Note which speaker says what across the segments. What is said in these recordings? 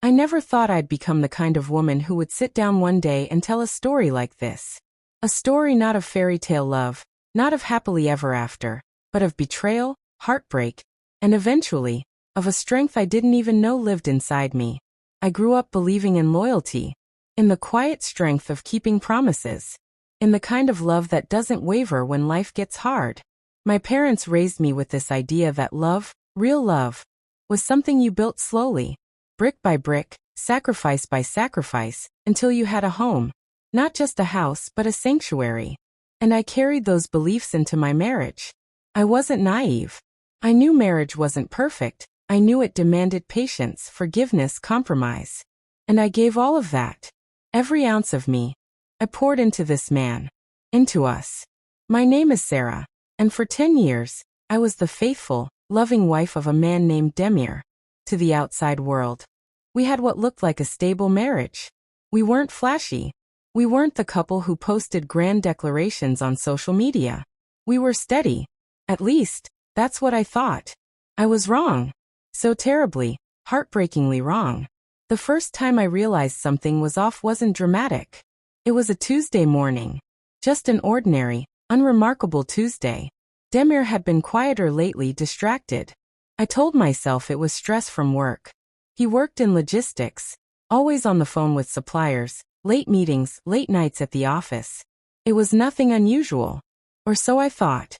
Speaker 1: I never thought I'd become the kind of woman who would sit down one day and tell a story like this. A story not of fairy tale love, not of happily ever after, but of betrayal, heartbreak, and eventually, of a strength I didn't even know lived inside me. I grew up believing in loyalty, in the quiet strength of keeping promises, in the kind of love that doesn't waver when life gets hard. My parents raised me with this idea that love, real love, was something you built slowly, brick by brick, sacrifice by sacrifice, until you had a home. Not just a house but a sanctuary. And I carried those beliefs into my marriage. I wasn't naive. I knew marriage wasn't perfect. I knew it demanded patience, forgiveness, compromise. And I gave all of that. Every ounce of me. I poured into this man. Into us. My name is Sarah. And for 10 years, I was the faithful, loving wife of a man named Demir. To the outside world, we had what looked like a stable marriage. We weren't flashy. We weren't the couple who posted grand declarations on social media. We were steady. At least, that's what I thought. I was wrong. So terribly, heartbreakingly wrong. The first time I realized something was off wasn't dramatic. It was a Tuesday morning. Just an ordinary, unremarkable Tuesday. Demir had been quieter lately, distracted. I told myself it was stress from work. He worked in logistics, always on the phone with suppliers, late meetings, late nights at the office. It was nothing unusual. Or so I thought.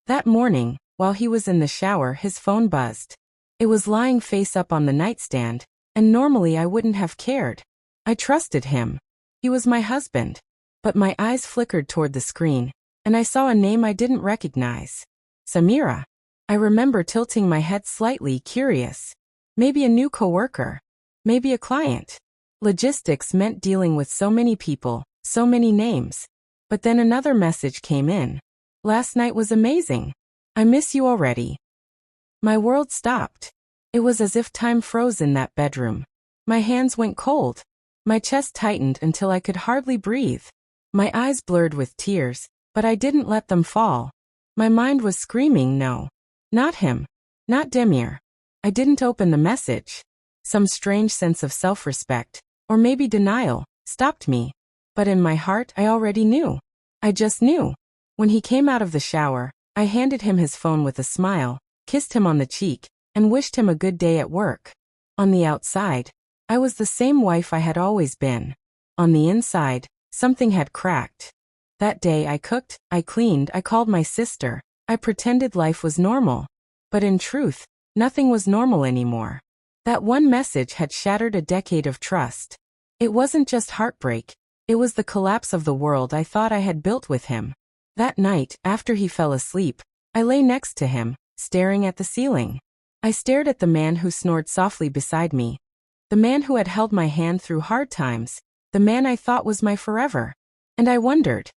Speaker 1: That morning, while he was in the shower, his phone buzzed. It was lying face up on the nightstand, and normally I wouldn't have cared. I trusted him. He was my husband. But my eyes flickered toward the screen, and I saw a name I didn't recognize. Samira. I remember tilting my head slightly, curious. Maybe a new coworker. Maybe a client. Logistics meant dealing with so many people, so many names. But then another message came in. Last night was amazing. I miss you already. My world stopped. It was as if time froze in that bedroom. My hands went cold. My chest tightened until I could hardly breathe. My eyes blurred with tears, but I didn't let them fall. My mind was screaming no. Not him. Not Demir. I didn't open the message. Some strange sense of self-respect, or maybe denial, stopped me. But in my heart I already knew. I just knew. When he came out of the shower, I handed him his phone with a smile, kissed him on the cheek, and wished him a good day at work. On the outside, I was the same wife I had always been. On the inside, something had cracked. That day I cooked, I cleaned, I called my sister. I pretended life was normal. But in truth, nothing was normal anymore. That one message had shattered a decade of trust. It wasn't just heartbreak. It was the collapse of the world I thought I had built with him. That night, after he fell asleep, I lay next to him, staring at the ceiling. I stared at the man who snored softly beside me. The man who had held my hand through hard times. The man I thought was my forever. And I wondered,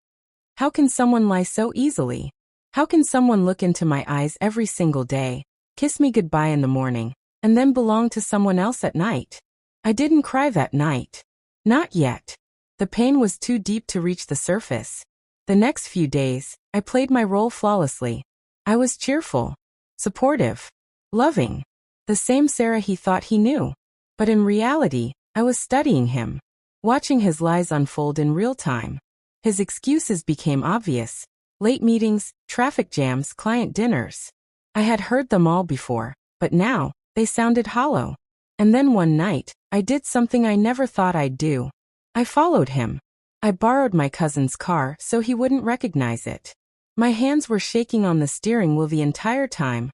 Speaker 1: how can someone lie so easily? How can someone look into my eyes every single day, kiss me goodbye in the morning, and then belong to someone else at night? I didn't cry that night. Not yet. The pain was too deep to reach the surface. The next few days, I played my role flawlessly. I was cheerful, supportive, loving. The same Sarah he thought he knew. But in reality, I was studying him, watching his lies unfold in real time. His excuses became obvious. Late meetings, traffic jams, client dinners. I had heard them all before, but now, they sounded hollow. And then one night, I did something I never thought I'd do. I followed him. I borrowed my cousin's car so he wouldn't recognize it. My hands were shaking on the steering wheel the entire time,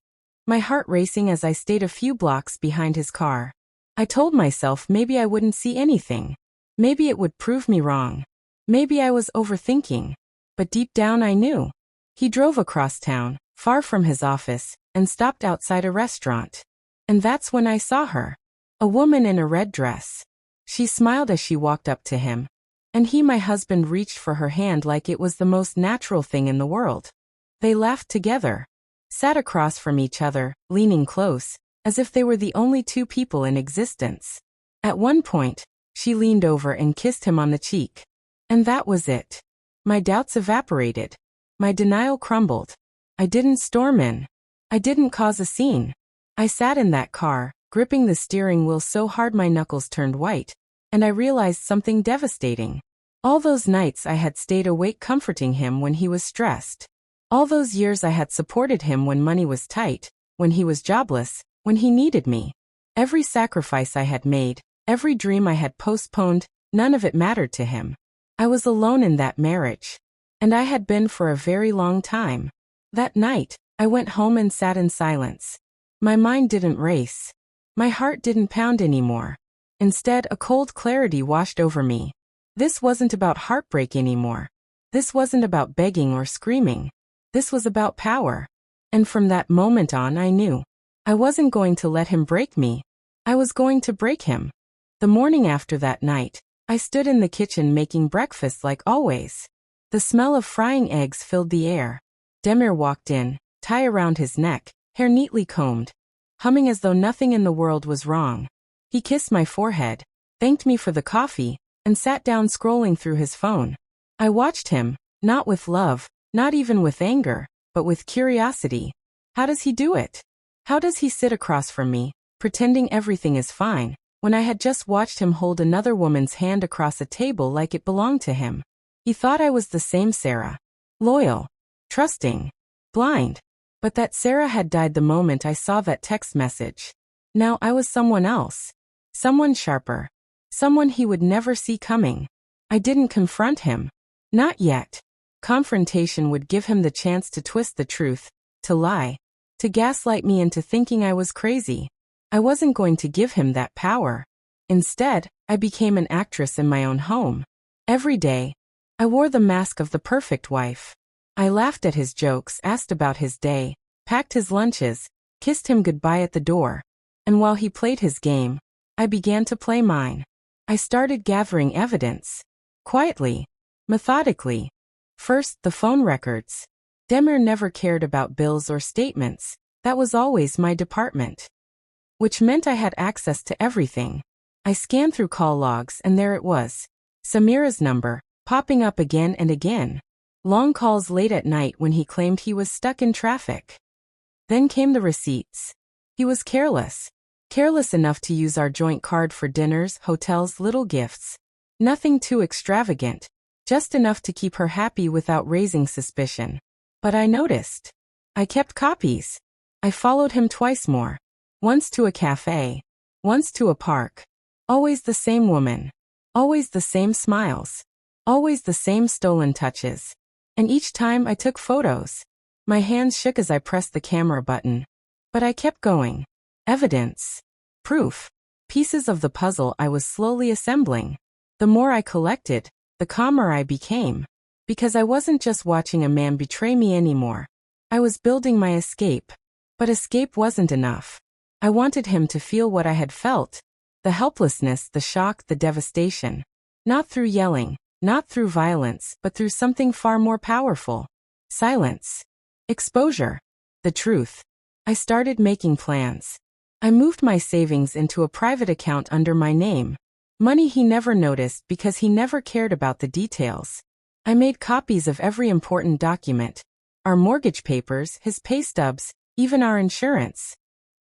Speaker 1: my heart racing as I stayed a few blocks behind his car. I told myself maybe I wouldn't see anything. Maybe it would prove me wrong. Maybe I was overthinking. But deep down I knew. He drove across town, far from his office, and stopped outside a restaurant. And that's when I saw her. A woman in a red dress. She smiled as she walked up to him. And he, my husband, reached for her hand like it was the most natural thing in the world. They laughed together. Sat across from each other, leaning close, as if they were the only two people in existence. At one point, she leaned over and kissed him on the cheek. And that was it. My doubts evaporated. My denial crumbled. I didn't storm in. I didn't cause a scene. I sat in that car, gripping the steering wheel so hard my knuckles turned white, and I realized something devastating. All those nights I had stayed awake comforting him when he was stressed. All those years I had supported him when money was tight, when he was jobless, when he needed me. Every sacrifice I had made, every dream I had postponed, none of it mattered to him. I was alone in that marriage. And I had been for a very long time. That night, I went home and sat in silence. My mind didn't race. My heart didn't pound anymore. Instead, a cold clarity washed over me. This wasn't about heartbreak anymore. This wasn't about begging or screaming. This was about power. And from that moment on, I knew. I wasn't going to let him break me. I was going to break him. The morning after that night, I stood in the kitchen making breakfast like always. The smell of frying eggs filled the air. Demir walked in, tie around his neck, hair neatly combed, humming as though nothing in the world was wrong. He kissed my forehead, thanked me for the coffee, and sat down scrolling through his phone. I watched him, not with love, not even with anger, but with curiosity. How does he do it? How does he sit across from me, pretending everything is fine, when I had just watched him hold another woman's hand across a table like it belonged to him? He thought I was the same Sarah. Loyal. Trusting. Blind. But that Sarah had died the moment I saw that text message. Now I was someone else. Someone sharper. Someone he would never see coming. I didn't confront him. Not yet. Confrontation would give him the chance to twist the truth, to lie, to gaslight me into thinking I was crazy. I wasn't going to give him that power. Instead, I became an actress in my own home. Every day, I wore the mask of the perfect wife. I laughed at his jokes, asked about his day, packed his lunches, kissed him goodbye at the door. And while he played his game, I began to play mine. I started gathering evidence. Quietly. Methodically. First, the phone records. Demir never cared about bills or statements. That was always my department. Which meant I had access to everything. I scanned through call logs and there it was. Samira's number, popping up again and again. Long calls late at night when he claimed he was stuck in traffic. Then came the receipts. He was careless. Careless enough to use our joint card for dinners, hotels, little gifts. Nothing too extravagant. Just enough to keep her happy without raising suspicion. But I noticed. I kept copies. I followed him twice more. Once to a cafe. Once to a park. Always the same woman. Always the same smiles. Always the same stolen touches. And each time I took photos. My hands shook as I pressed the camera button. But I kept going. Evidence. Proof. Pieces of the puzzle I was slowly assembling. The more I collected, the calmer I became. Because I wasn't just watching a man betray me anymore. I was building my escape. But escape wasn't enough. I wanted him to feel what I had felt. The helplessness, the shock, the devastation. Not through yelling, not through violence, but through something far more powerful. Silence. Exposure. The truth. I started making plans. I moved my savings into a private account under my name. Money he never noticed because he never cared about the details. I made copies of every important document. Our mortgage papers, his pay stubs, even our insurance.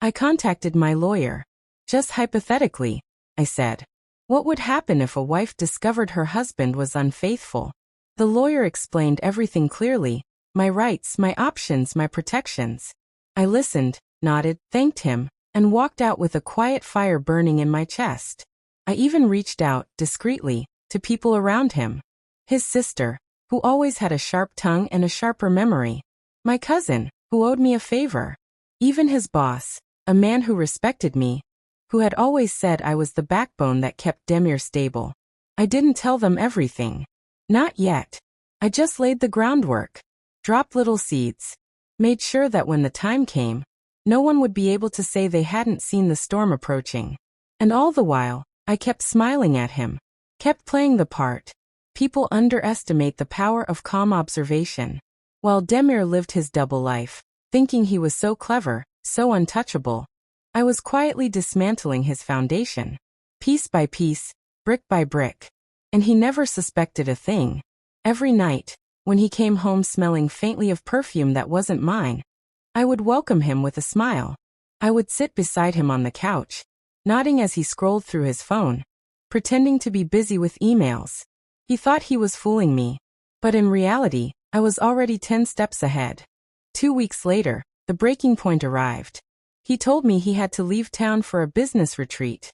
Speaker 1: I contacted my lawyer. Just hypothetically, I said. What would happen if a wife discovered her husband was unfaithful? The lawyer explained everything clearly. My rights, my options, my protections. I listened, nodded, thanked him, and walked out with a quiet fire burning in my chest. I even reached out, discreetly, to people around him. His sister, who always had a sharp tongue and a sharper memory. My cousin, who owed me a favor. Even his boss, a man who respected me, who had always said I was the backbone that kept Demir stable. I didn't tell them everything. Not yet. I just laid the groundwork. Dropped little seeds. Made sure that when the time came, no one would be able to say they hadn't seen the storm approaching. And all the while, I kept smiling at him. Kept playing the part. People underestimate the power of calm observation. While Demir lived his double life, thinking he was so clever, so untouchable, I was quietly dismantling his foundation. Piece by piece, brick by brick. And he never suspected a thing. Every night, when he came home smelling faintly of perfume that wasn't mine, I would welcome him with a smile. I would sit beside him on the couch, nodding as he scrolled through his phone, pretending to be busy with emails. He thought he was fooling me, but in reality, I was already 10 steps ahead. 2 weeks later, the breaking point arrived. He told me he had to leave town for a business retreat,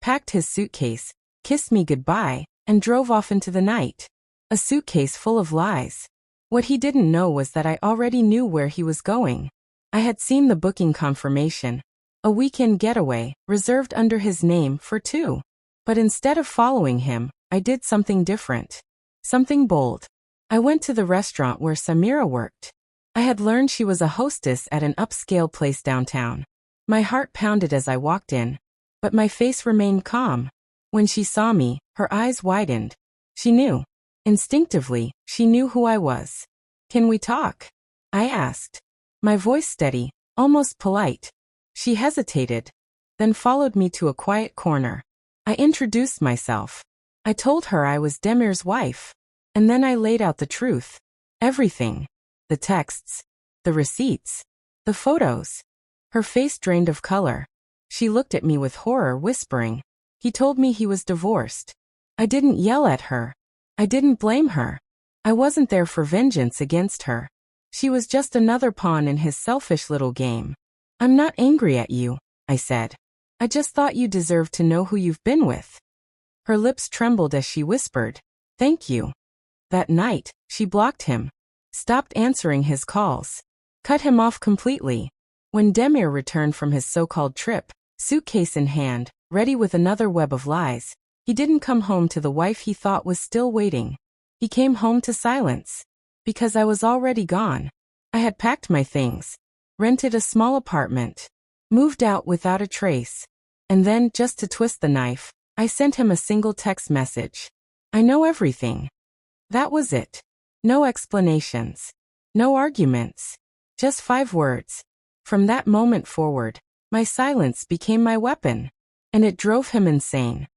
Speaker 1: packed his suitcase, kissed me goodbye, and drove off into the night. A suitcase full of lies. What he didn't know was that I already knew where he was going. I had seen the booking confirmation, a weekend getaway, reserved under his name for 2. But instead of following him, I did something different. Something bold. I went to the restaurant where Samira worked. I had learned she was a hostess at an upscale place downtown. My heart pounded as I walked in, but my face remained calm. When she saw me, her eyes widened. She knew. Instinctively, she knew who I was. "Can we talk?" I asked. My voice steady, almost polite. She hesitated, then followed me to a quiet corner. I introduced myself. I told her I was Demir's wife. And then I laid out the truth. Everything. The texts. The receipts. The photos. Her face drained of color. She looked at me with horror, whispering, "He told me he was divorced." I didn't yell at her. I didn't blame her. I wasn't there for vengeance against her. She was just another pawn in his selfish little game. "I'm not angry at you," I said. "I just thought you deserved to know who you've been with." Her lips trembled as she whispered, "Thank you." That night, she blocked him, stopped answering his calls, cut him off completely. When Demir returned from his so-called trip, suitcase in hand, ready with another web of lies, he didn't come home to the wife he thought was still waiting. He came home to silence. Because I was already gone. I had packed my things, rented a small apartment, moved out without a trace. And then, just to twist the knife, I sent him a single text message. "I know everything." That was it. No explanations. No arguments. Just 5 words. From that moment forward, my silence became my weapon. And it drove him insane.